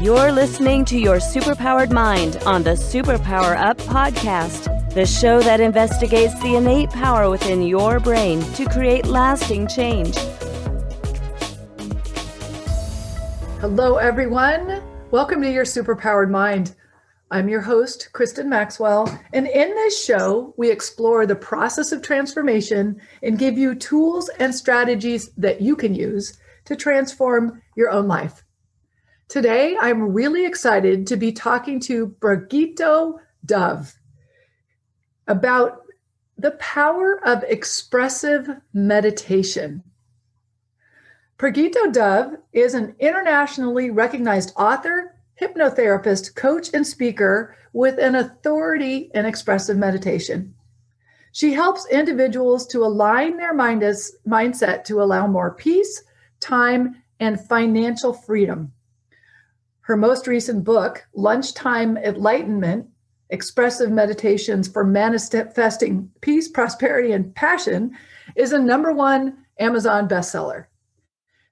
You're listening to Your SuperPowered Mind on the Superpower Up podcast, the show that investigates the innate power within your brain to create lasting change. Hello, everyone. Welcome to Your SuperPowered Mind. I'm your host, Kristin Maxwell, and in this show, we explore the process of transformation and give you tools and strategies that you can use to transform your own life. Today, I'm really excited to be talking to Pragito Dove about the power of expressive meditation. Pragito Dove is an internationally recognized author, hypnotherapist, coach, and speaker with an authority in expressive meditation. She helps individuals to align their mindset to allow more peace, time, and financial freedom. Her most recent book, Lunchtime Enlightenment, Expressive Meditations for Manifesting Peace, Prosperity, and Passion, is a #1 Amazon bestseller.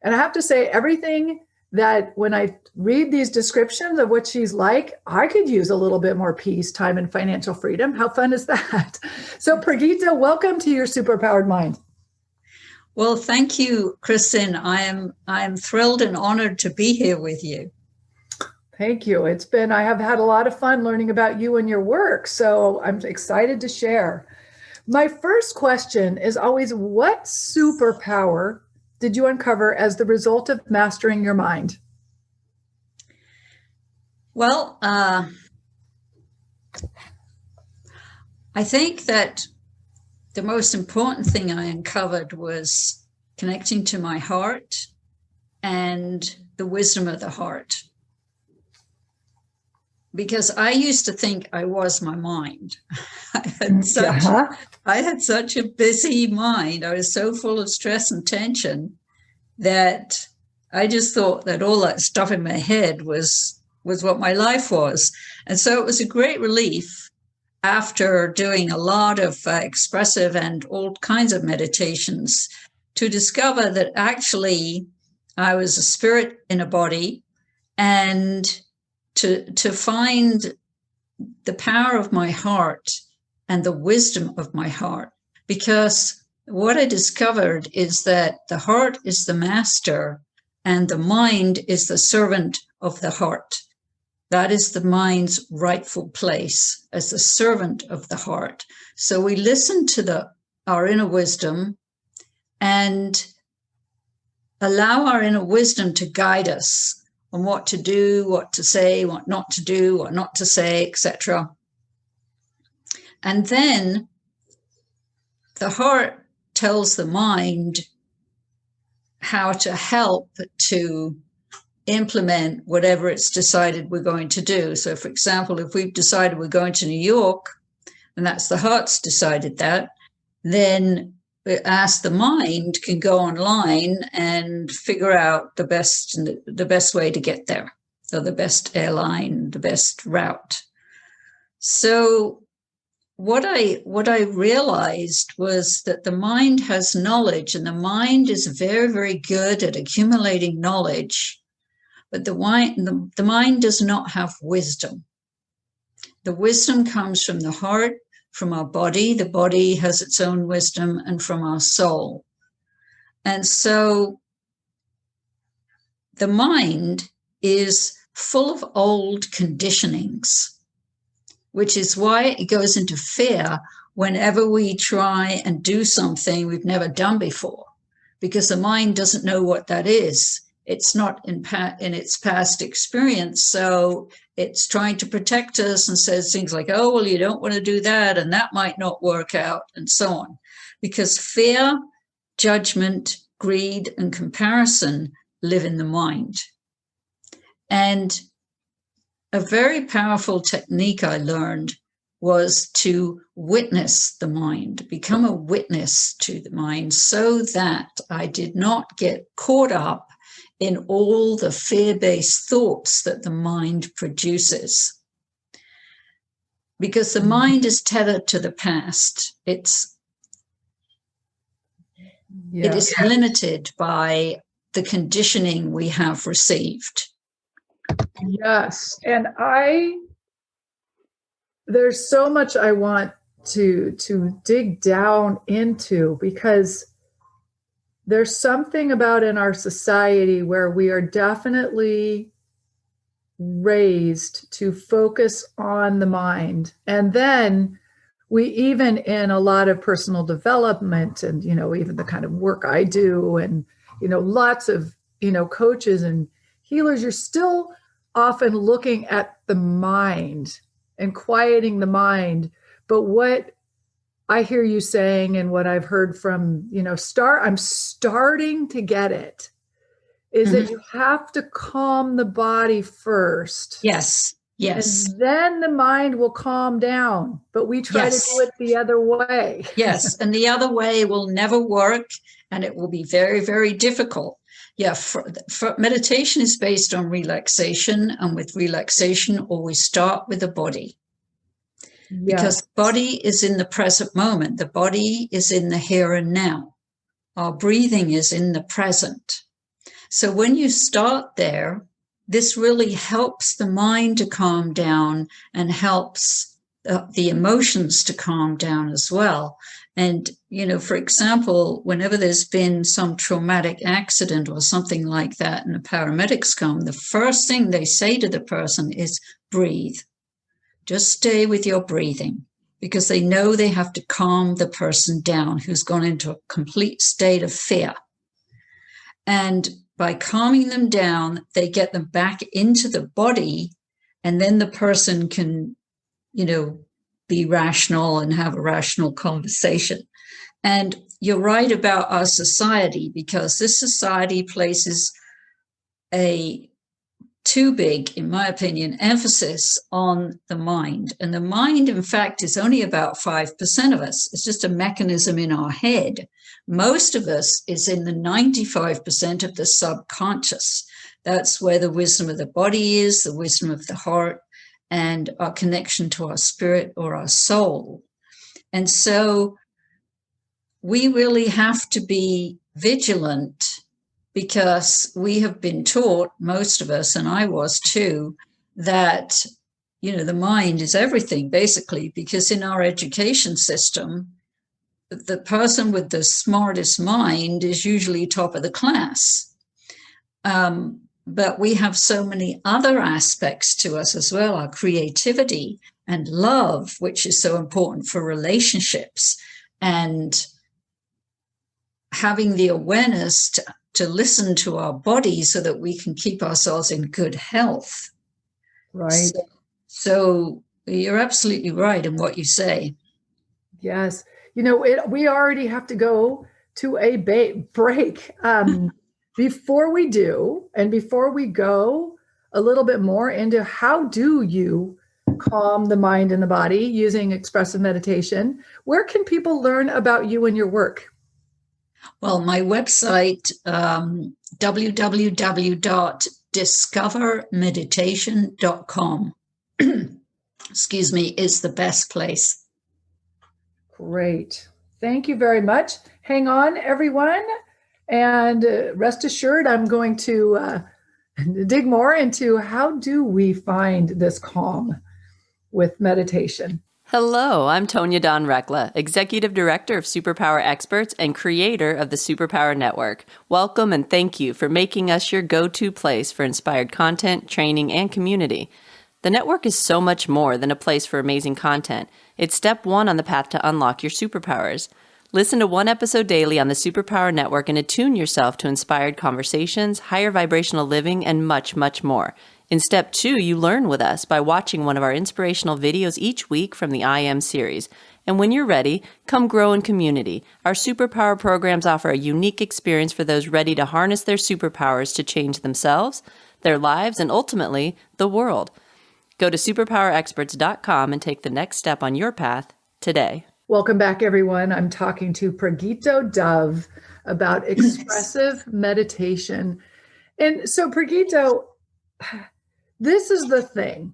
And I have to say, everything that when I read these descriptions of what she's like, I could use a little bit more peace, time, and financial freedom. How fun is that? So Pragito, welcome to Your SuperPowered Mind. Well, thank you, Kristin. I am thrilled and honored to be here with you. Thank you. I have had a lot of fun learning about you and your work, so I'm excited to share. My first question is always, what superpower did you uncover as the result of mastering your mind? Well, I think that the most important thing I uncovered was connecting to my heart and the wisdom of the heart. Because I used to think I was my mind. I had such a busy mind. I was so full of stress and tension that I just thought that all that stuff in my head was what my life was. And so it was a great relief after doing a lot of expressive and all kinds of meditations to discover that actually I was a spirit in a body, and to find the power of my heart and the wisdom of my heart. Because what I discovered is that the heart is the master and the mind is the servant of the heart. That is the mind's rightful place as the servant of the heart. So we listen to our inner wisdom and allow our inner wisdom to guide us on what to do, what to say, what not to do, what not to say, etc. And then the heart tells the mind how to help to implement whatever it's decided we're going to do. So, for example, if we've decided we're going to New York, and that's the heart's decided that, then we ask the mind can go online and figure out the best way to get there, or the best airline, the best route. So what I realized was that the mind has knowledge, and the mind is very, very good at accumulating knowledge, but the mind does not have wisdom. The wisdom comes from the heart, from our body. The body has its own wisdom, and from our soul. And so the mind is full of old conditionings, which is why it goes into fear whenever we try and do something we've never done before, because the mind doesn't know what that is. It's not in its past experience, so it's trying to protect us and says things like, oh, well, you don't want to do that, and that might not work out, and so on. Because fear, judgment, greed, and comparison live in the mind. And a very powerful technique I learned was to witness the mind, become a witness to the mind, so that I did not get caught up in all the fear-based thoughts that the mind produces. Because the mind is tethered to the past. It is limited by the conditioning we have received. Yes. And there's so much I want to dig down into, because there's something about in our society where we are definitely raised to focus on the mind. And then we, even in a lot of personal development and, even the kind of work I do and, lots of, coaches and healers, you're still often looking at the mind and quieting the mind. But what I hear you saying, and what I've heard from, I'm starting to get it, is that you have to calm the body first. Yes. And then the mind will calm down. But we try to do it the other way. Yes. And the other way will never work. And it will be very, very difficult. Yeah. For meditation is based on relaxation. And with relaxation, always start with the body. Yes. Because the body is in the present moment. The body is in the here and now. Our breathing is in the present. So when you start there, this really helps the mind to calm down and helps the emotions to calm down as well. And, for example, whenever there's been some traumatic accident or something like that and the paramedics come, the first thing they say to the person is breathe. Just stay with your breathing, because they know they have to calm the person down who's gone into a complete state of fear. And by calming them down, they get them back into the body, and then the person can, be rational and have a rational conversation. And you're right about our society, because this society places a too big, in my opinion, emphasis on the mind. And the mind, in fact, is only about 5% of us. It's just a mechanism in our head. Most of us is in the 95% of the subconscious. That's where the wisdom of the body is, the wisdom of the heart, and our connection to our spirit or our soul. And so we really have to be vigilant, because we have been taught, most of us, and I was too, that, the mind is everything, basically, because in our education system, the person with the smartest mind is usually top of the class. But we have so many other aspects to us as well, our creativity and love, which is so important for relationships, and having the awareness to listen to our body so that we can keep ourselves in good health. Right. So you're absolutely right in what you say. Yes. We already have to go to a break. Before we do, and before we go a little bit more into how do you calm the mind and the body using expressive meditation, where can people learn about you and your work? Well, my website, www.discovermeditation.com, excuse me, is the best place. Great. Thank you very much. Hang on, everyone. And rest assured, I'm going to dig more into how do we find this calm with meditation. Hello, I'm Tonya Dawn Rekla, Executive Director of Superpower Experts and creator of the Superpower Network. Welcome and thank you for making us your go-to place for inspired content, training, and community. The network is so much more than a place for amazing content. It's step one on the path to unlock your superpowers. Listen to one episode daily on the Superpower Network and attune yourself to inspired conversations, higher vibrational living, and much, much more. In step 2, you learn with us by watching one of our inspirational videos each week from the I Am series. And when you're ready, come grow in community. Our superpower programs offer a unique experience for those ready to harness their superpowers to change themselves, their lives, and ultimately, the world. Go to superpowerexperts.com and take the next step on your path today. Welcome back, everyone. I'm talking to Pragito Dove about expressive meditation. And so, Pragito, this is the thing.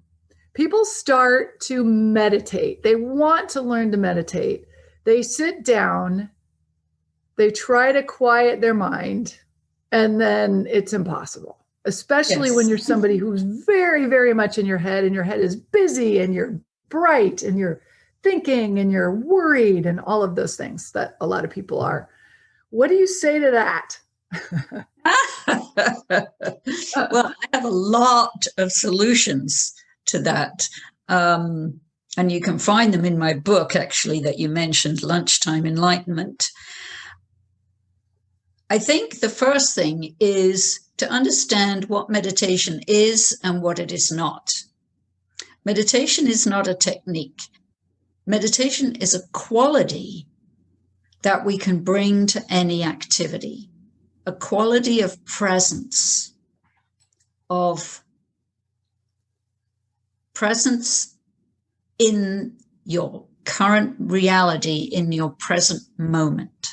People start to meditate. They want to learn to meditate. They sit down, they try to quiet their mind, and then it's impossible. especially when you're somebody who's very, very much in your head, and your head is busy and you're bright and you're thinking and you're worried and all of those things that a lot of people are. What do you say to that? Well, I have a lot of solutions to that. And you can find them in my book, actually, that you mentioned, Lunchtime Enlightenment. I think the first thing is to understand what meditation is and what it is not. Meditation is not a technique. Meditation is a quality that we can bring to any activity, a quality of presence in your current reality, in your present moment,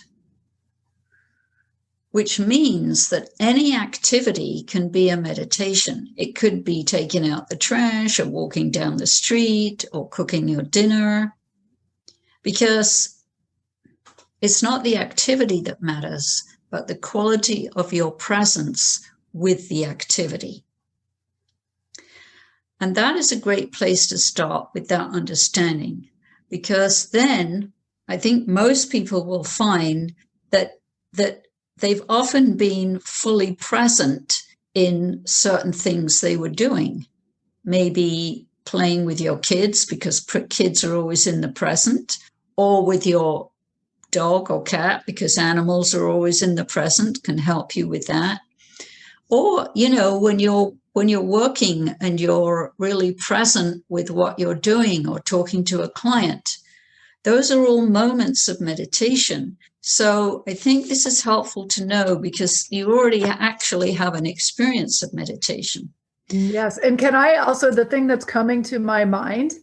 which means that any activity can be a meditation. It could be taking out the trash or walking down the street or cooking your dinner, because it's not the activity that matters, but the quality of your presence with the activity. And that is a great place to start with that understanding, because then I think most people will find that they've often been fully present in certain things they were doing. Maybe playing with your kids, because kids are always in the present, or with your dog or cat, because animals are always in the present, can help you with that. Or, when you're working and you're really present with what you're doing or talking to a client, those are all moments of meditation. So I think this is helpful to know, because you already actually have an experience of meditation. Yes. And can I also, the thing that's coming to my mind,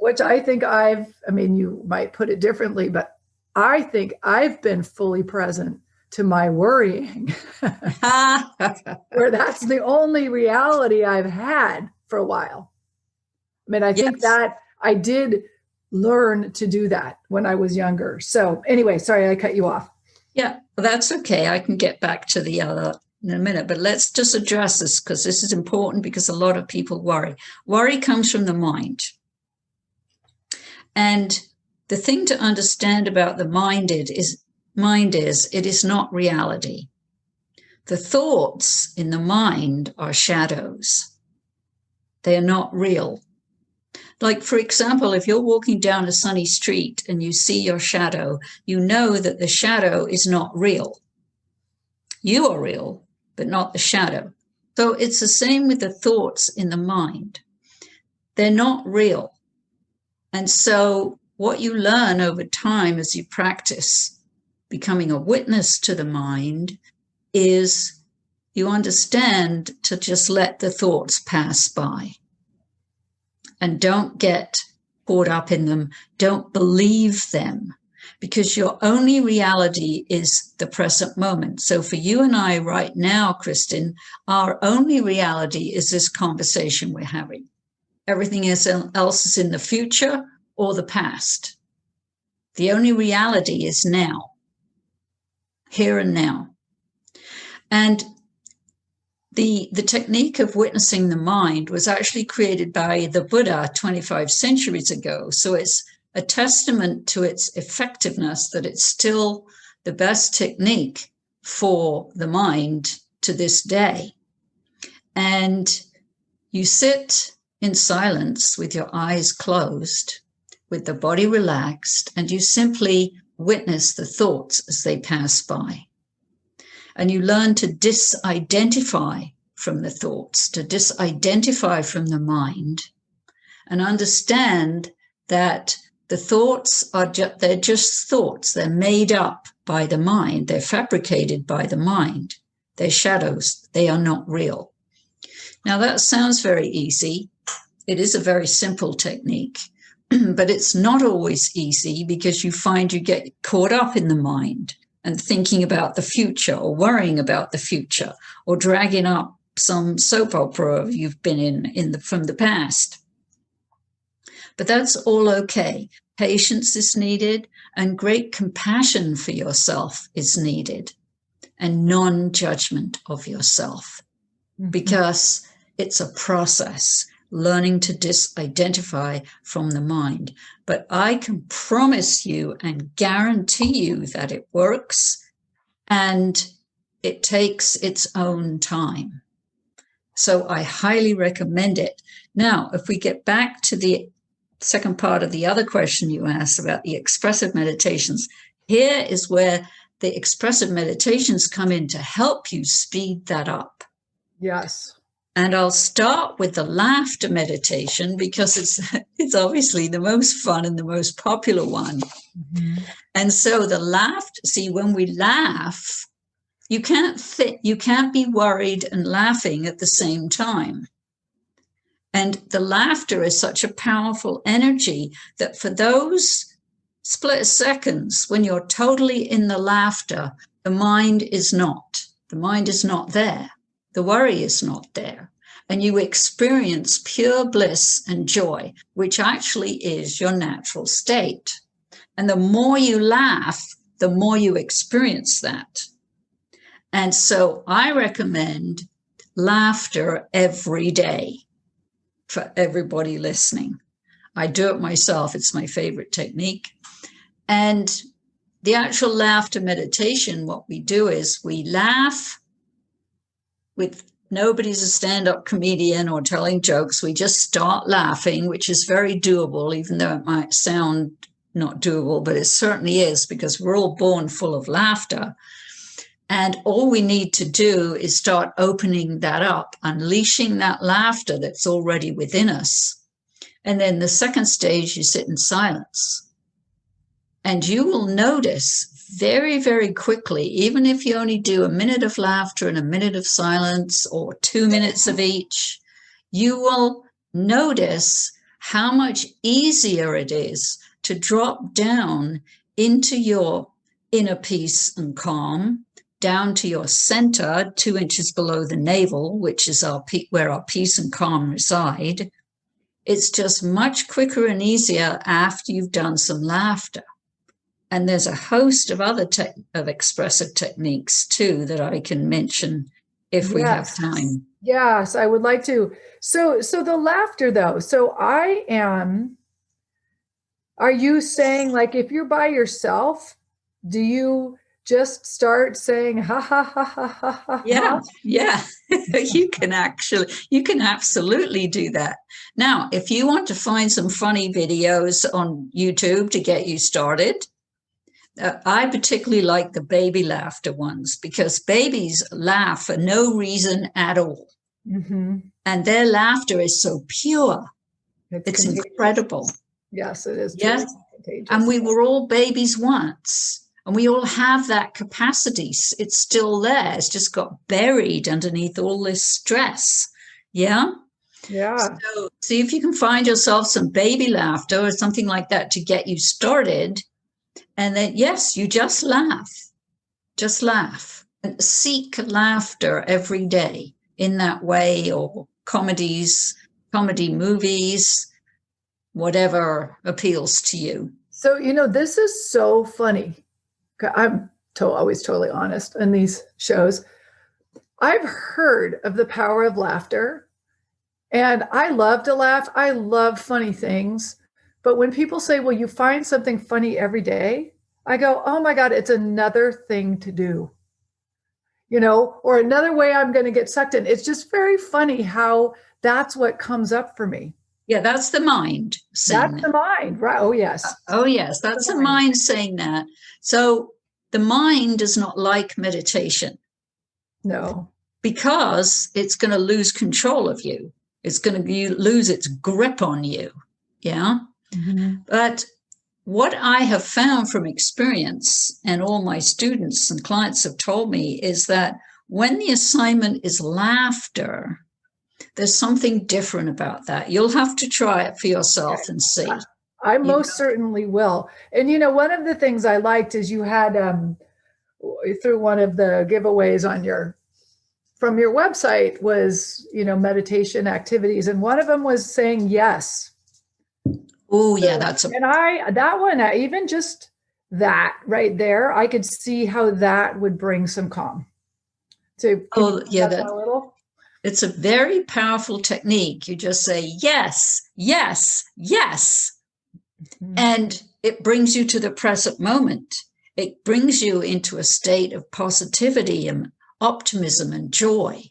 which I think you might put it differently, but I think I've been fully present to my worrying, where that's the only reality I've had for a while. I think that I did learn to do that when I was younger. So anyway, sorry, I cut you off. Yeah, that's okay. I can get back to the other in a minute, but let's just address this, because this is important, because a lot of people worry. Worry comes from the mind. And the thing to understand about the mind is it is not reality. The thoughts in the mind are shadows. They are not real. Like, for example, if you're walking down a sunny street and you see your shadow, you know that the shadow is not real. You are real, but not the shadow. So it's the same with the thoughts in the mind. They're not real. And so what you learn over time as you practice becoming a witness to the mind is you understand to just let the thoughts pass by. And don't get caught up in them. Don't believe them, because your only reality is the present moment. So for you and I right now, Kristin, our only reality is this conversation we're having. Everything else is in the future or the past. The only reality is now. Here and now. And the technique of witnessing the mind was actually created by the Buddha 25 centuries ago. So it's a testament to its effectiveness that it's still the best technique for the mind to this day. And you sit in silence with your eyes closed, with the body relaxed, and you simply witness the thoughts as they pass by. And you learn to disidentify from the thoughts, to disidentify from the mind, and understand that the thoughts they're just thoughts. They're made up by the mind. They're fabricated by the mind. They're shadows. They are not real. Now that sounds very easy. It is a very simple technique. But it's not always easy, because you find you get caught up in the mind and thinking about the future, or worrying about the future, or dragging up some soap opera you've been in from the past. But that's all okay. Patience is needed, and great compassion for yourself is needed, and non-judgment of yourself. because it's a process, learning to disidentify from the mind. But I can promise you and guarantee you that it works, and it takes its own time. So I highly recommend it. Now, if we get back to the second part of the other question you asked about the expressive meditations, here is where the expressive meditations come in to help you speed that up. Yes. And I'll start with the laughter meditation because it's obviously the most fun and the most popular one. And so the laughter, see, when we laugh, you can't be worried and laughing at the same time. And the laughter is such a powerful energy that for those split seconds when you're totally in the laughter, the mind is not. The mind is not there. The worry is not there. And you experience pure bliss and joy, which actually is your natural state. And the more you laugh, the more you experience that. And so I recommend laughter every day for everybody listening. I do it myself. It's my favorite technique. And the actual laughter meditation, what we do is we laugh with nobody's a stand-up comedian or telling jokes. We just start laughing, which is very doable, even though it might sound not doable, but it certainly is because we're all born full of laughter. And all we need to do is start opening that up, unleashing that laughter that's already within us. And then the second stage, you sit in silence. And you will notice very, very quickly, even if you only do a minute of laughter and a minute of silence or 2 minutes of each, you will notice how much easier it is to drop down into your inner peace and calm, down to your center, 2 inches below the navel, which is where our peace and calm reside. It's just much quicker and easier after you've done some laughter. And there's a host of other expressive techniques too that I can mention if we have time. Yes, I would like to. So the laughter though. So are you saying, like, if you're by yourself, do you just start saying ha ha ha ha ha ha? Yeah. You can absolutely do that. Now, if you want to find some funny videos on YouTube to get you started, I particularly like the baby laughter ones because babies laugh for no reason at all. And their laughter is so pure. It's incredible. Yes, it is. Yeah. And we were all babies once. And we all have that capacity. It's still there. It's just got buried underneath all this stress. Yeah? Yeah. So see if you can find yourself some baby laughter or something like that to get you started. And then, yes, you just laugh. Just laugh. And seek laughter every day in that way, or comedy movies, whatever appeals to you. So, this is so funny. I'm always totally honest in these shows. I've heard of the power of laughter, and I love to laugh. I love funny things. But when people say, well, you find something funny every day, I go, oh my God, it's another thing to do, or another way I'm going to get sucked in. It's just very funny how that's what comes up for me. Yeah, that's the mind saying That's the mind, right? Oh, yes. Oh, yes, that's the mind saying that. So the mind does not like meditation. No. Because it's going to lose control of you. It's going to lose its grip on you. Yeah. But what I have found from experience, and all my students and clients have told me, is that when the assignment is laughter, there's something different about that. You'll have to try it for yourself and see. I most certainly will. And, one of the things I liked is you had through one of the giveaways from your website was, meditation activities. And one of them was saying yes. Oh, yeah, even just that right there, I could see how that would bring some calm. So, a little? It's a very powerful technique. You just say, yes, yes, yes. Mm-hmm. And it brings you to the present moment. It brings you into a state of positivity and optimism and joy.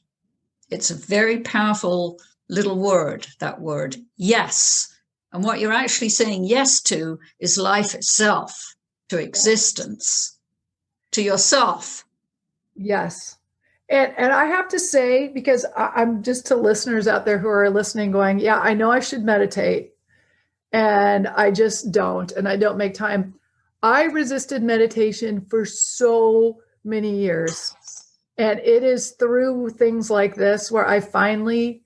It's a very powerful little word, that word, yes. And what you're actually saying yes to is life itself, to existence, to yourself. Yes. And I have to say, because I'm just to listeners out there who are listening going, yeah, I know I should meditate and I just don't, and I don't make time. I resisted meditation for so many years. And it is through things like this where I finally,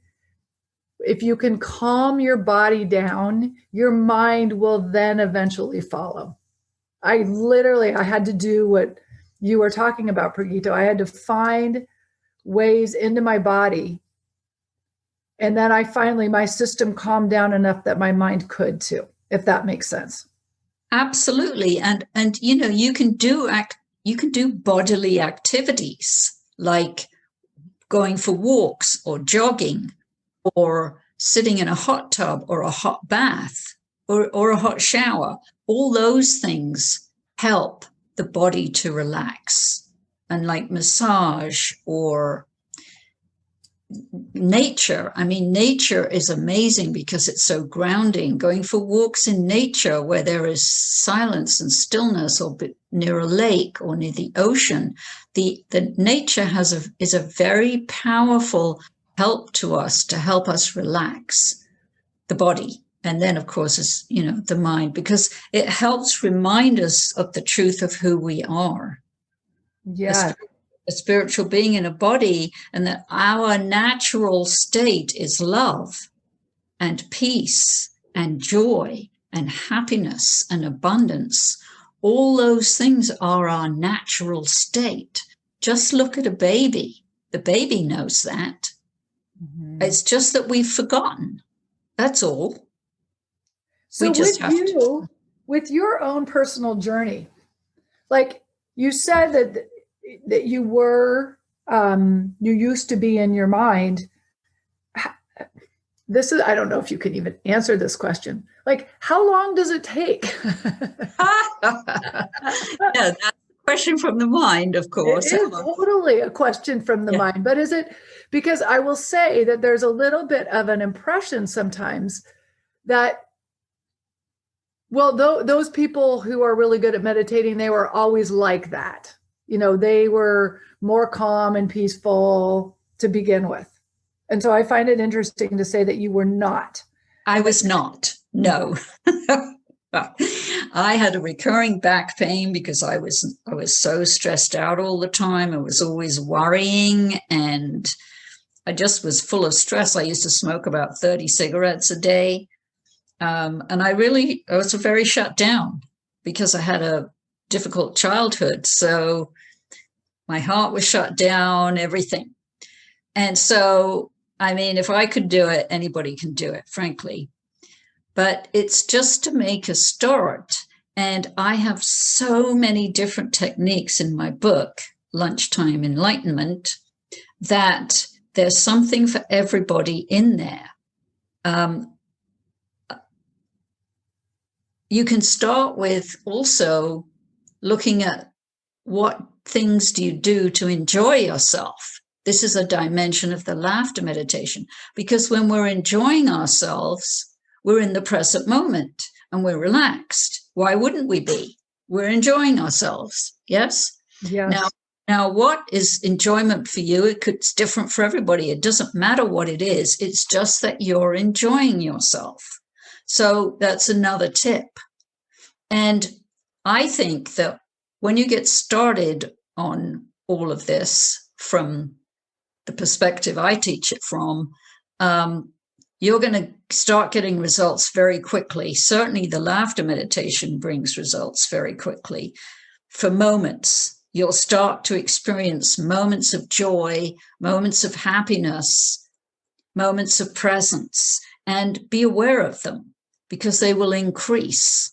if you can calm your body down, your mind will then eventually follow. I had to do what you were talking about, Pragito. I had to find ways into my body. And then my system calmed down enough that my mind could too, if that makes sense. Absolutely. And you know, you can do bodily activities like going for walks or jogging or sitting in a hot tub or a hot bath or a hot shower. All those things help the body to relax. And like massage or nature. I mean, nature is amazing because it's so grounding. Going for walks in nature where there is silence and stillness, or near a lake or near the ocean, the nature is a very powerful help to us to help us relax the body. And then, of course, is, you know, the mind, because it helps remind us of the truth of who we are. Yeah. A spiritual being in a body, and that our natural state is love and peace and joy and happiness and abundance. All those things are our natural state. Just look at a baby. The baby knows that. Mm-hmm. It's just that we've forgotten. That's all. So with your own personal journey, like you said that you were, you used to be in your mind. I don't know if you can even answer this question. Like, how long does it take? Yeah, that's a question from the mind, of course. It is totally a question from the mind. But is it, because I will say that there's a little bit of an impression sometimes that, well, those people who are really good at meditating, they were always like that. You know, they were more calm and peaceful to begin with. And so I find it interesting to say that you were not. I was not. No. I had a recurring back pain because I was so stressed out all the time. I was always worrying, and I just was full of stress. I used to smoke about 30 cigarettes a day. And I was very shut down because I had a difficult childhood. So my heart was shut down, everything. And so, I mean, if I could do it, anybody can do it, frankly. But it's just to make a start. And I have so many different techniques in my book, Lunchtime Enlightenment, that there's something for everybody in there. You can start with also looking at what things do you do to enjoy yourself. This is a dimension of the laughter meditation, because when we're enjoying ourselves, we're in the present moment and we're relaxed. Why wouldn't we be? We're enjoying ourselves. Yes? Yes. Now, what is enjoyment for you? It's different for everybody. It doesn't matter what it is. It's just that you're enjoying yourself. So that's another tip. And I think that when you get started on all of this from the perspective I teach it from, you're going to start getting results very quickly. Certainly the laughter meditation brings results very quickly. For moments, you'll start to experience moments of joy, moments of happiness, moments of presence, and be aware of them because they will increase.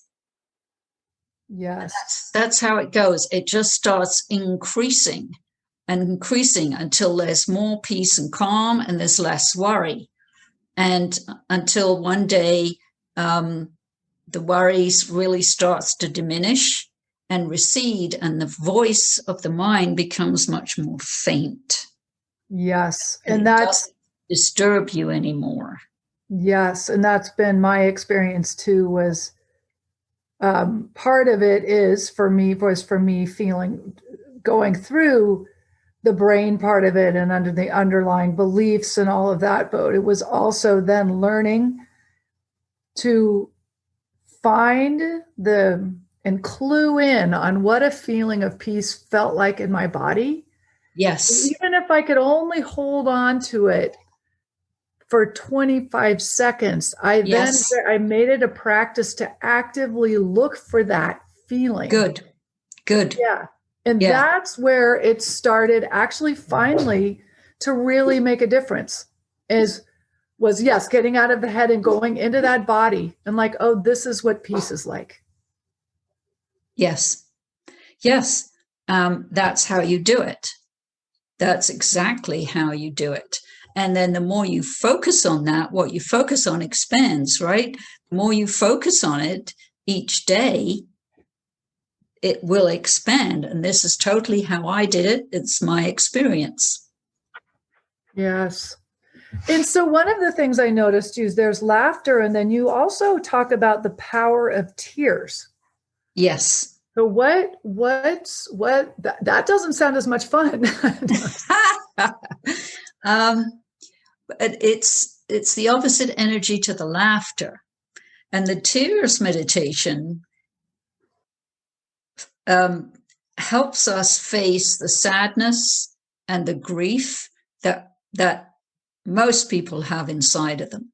Yes. That's how it goes. It just starts increasing. and increasing until there's more peace and calm and there's less worry. And until one day, the worries really starts to diminish and recede, and the voice of the mind becomes much more faint. Yes. And that doesn't disturb you anymore. Yes. And that's been my experience too, was part of it was for me feeling, going through the brain part of it and under the underlying beliefs and all of that. But it was also then learning to find and clue in on what a feeling of peace felt like in my body. Yes. Even if I could only hold on to it for 25 seconds, I made it a practice to actively look for that feeling. Good. Yeah. And that's where it started actually finally to really make a difference, was getting out of the head and going into that body and like, oh, this is what peace is like. Yes. That's how you do it. That's exactly how you do it. And then the more you focus on that, what you focus on expands, right? The more you focus on it each day, it will expand. And this is totally how I did it. It's my experience. Yes. And so one of the things I noticed is there's laughter, and then you also talk about the power of tears. Yes. So that doesn't sound as much fun. It's the opposite energy to the laughter. And the tears meditation helps us face the sadness and the grief that most people have inside of them.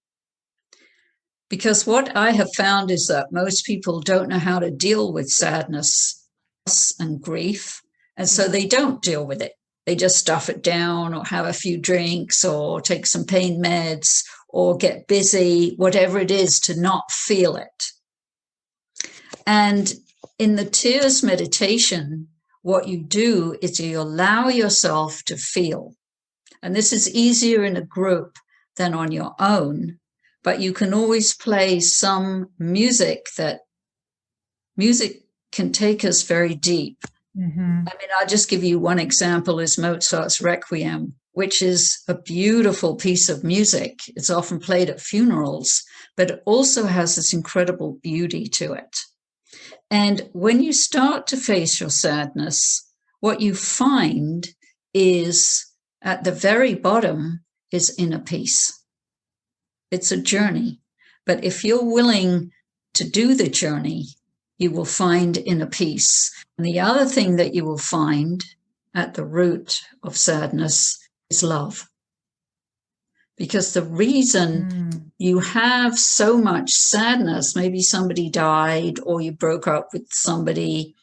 Because what I have found is that most people don't know how to deal with sadness and grief, and so they don't deal with it. They just stuff it down or have a few drinks or take some pain meds or get busy, whatever it is, to not feel it. And in the tears meditation, what you do is you allow yourself to feel. And this is easier in a group than on your own, but you can always play some music can take us very deep. Mm-hmm. I mean, I'll just give you one example is Mozart's Requiem, which is a beautiful piece of music. It's often played at funerals, but it also has this incredible beauty to it. And when you start to face your sadness, what you find is at the very bottom is inner peace. It's a journey, but if you're willing to do the journey, you will find inner peace. And the other thing that you will find at the root of sadness is love. Because the reason you have so much sadness, maybe somebody died or you broke up with somebody,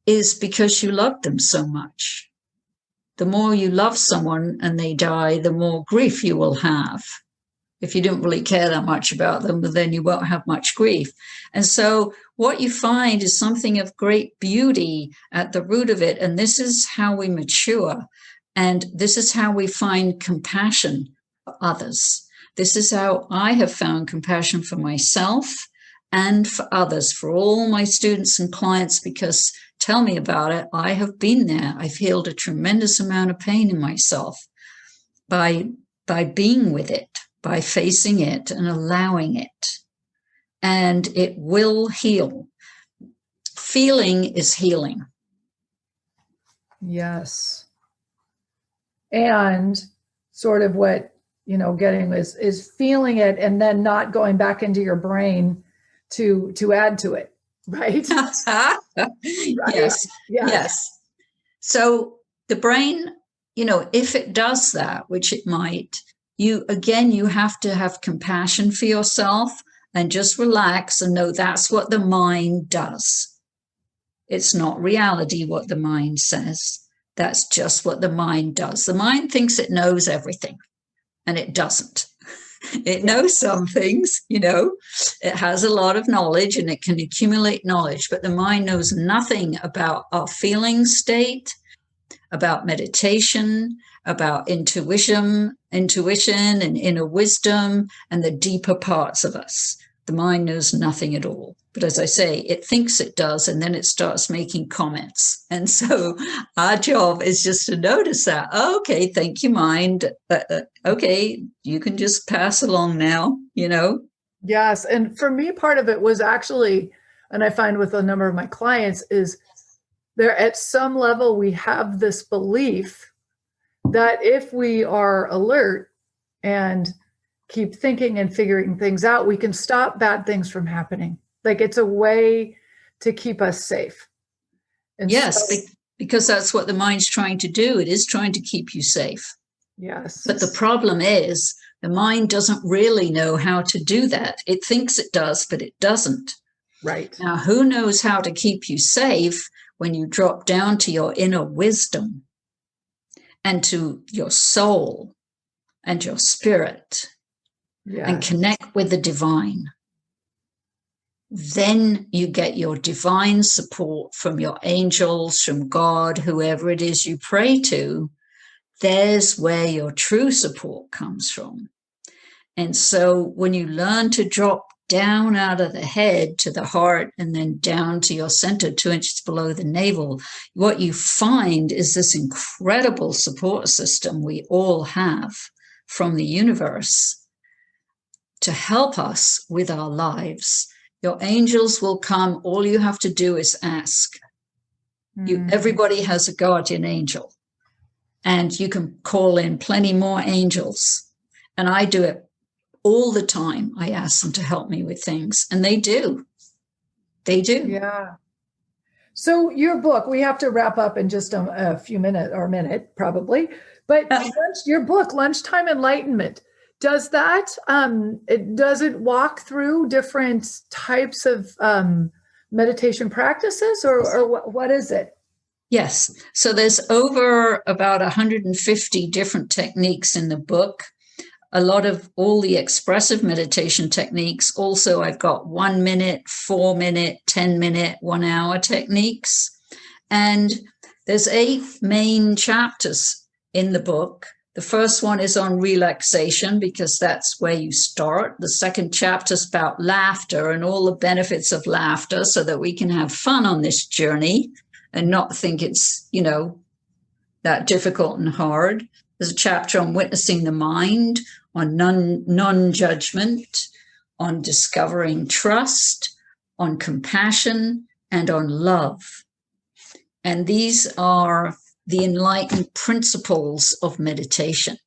is because you loved them so much. The more you love someone and they die, the more grief you will have. If you didn't really care that much about them, then you won't have much grief. And so what you find is something of great beauty at the root of it. And this is how we mature. And this is how we find compassion for others. This is how I have found compassion for myself and for others, for all my students and clients, because tell me about it. I have been there. I've healed a tremendous amount of pain in myself by being with it, by facing it and allowing it. And it will heal. Feeling is healing. Yes. And sort of what, getting is feeling it and then not going back into your brain to add to it. Right? Right. Yes. So the brain, if it does that, which it might, you have to have compassion for yourself and just relax and know that's what the mind does. It's not reality what the mind says. That's just what the mind does. The mind thinks it knows everything, and it doesn't. It knows some things, it has a lot of knowledge and it can accumulate knowledge, but the mind knows nothing about our feeling state, about meditation, about intuition and inner wisdom, and the deeper parts of us. The mind knows nothing at all. But as I say, it thinks it does, and then it starts making comments. And so our job is just to notice that. Oh, okay, thank you, mind. Okay, you can just pass along now, Yes. And for me, part of it was actually, and I find with a number of my clients, is there at some level, we have this belief that if we are alert and keep thinking and figuring things out, we can stop bad things from happening. Like it's a way to keep us safe. And yes, because that's what the mind's trying to do. It is trying to keep you safe. Yes. But the problem is the mind doesn't really know how to do that. It thinks it does, but it doesn't. Right. Now, who knows how to keep you safe when you drop down to your inner wisdom and to your soul and your spirit and connect with the divine? Then you get your divine support from your angels, from God, whoever it is you pray to. There's where your true support comes from. And so when you learn to drop down out of the head to the heart and then down to your center, 2 inches below the navel, what you find is this incredible support system we all have from the universe to help us with our lives. Your angels will come. All you have to do is ask. Everybody has a guardian angel, and you can call in plenty more angels. And I do it all the time. I ask them to help me with things, and they do. They do. Yeah. So your book, we have to wrap up in just a few minutes, or a minute probably, but your book, Lunchtime Enlightenment, does that, does it walk through different types of meditation practices, or what is it? Yes. So there's over about 150 different techniques in the book. A lot of all the expressive meditation techniques. Also, I've got 1 minute, 4 minute, 10 minute, 1 hour techniques. And there's 8 main chapters in the book. The first one is on relaxation, because that's where you start. The second chapter is about laughter and all the benefits of laughter, so that we can have fun on this journey and not think it's, that difficult and hard. There's a chapter on witnessing the mind, on non-judgment, on discovering trust, on compassion, and on love. And these are the enlightened principles of meditation,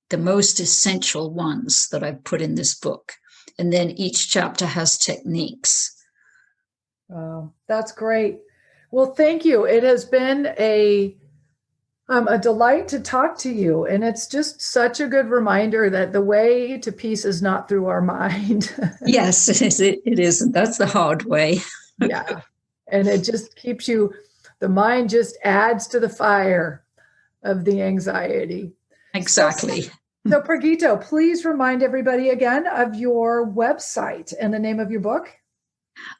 the most essential ones that I've put in this book. And then each chapter has techniques. Wow, that's great. Well, thank you. It has been a delight to talk to you. And it's just such a good reminder that the way to peace is not through our mind. Yes, it is. That's the hard way. Yeah. And it just keeps you, the mind just adds to the fire of the anxiety. Exactly. So Pragito, please remind everybody again of your website and the name of your book.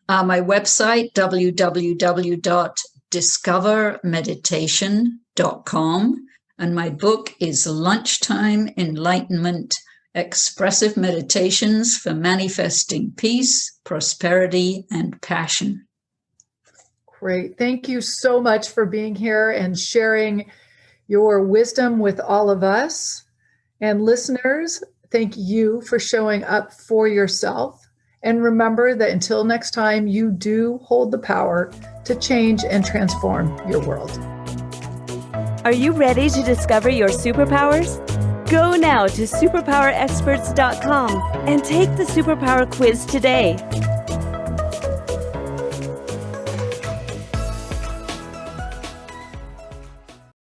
My website, www.discovermeditation.com. And my book is Lunchtime Enlightenment, Expressive Meditations for Manifesting Peace, Prosperity, and Passion. Great. Thank you so much for being here and sharing your wisdom with all of us. And listeners, thank you for showing up for yourself. And remember that until next time, you do hold the power to change and transform your world. Are you ready to discover your superpowers? Go now to superpowerexperts.com and take the superpower quiz today.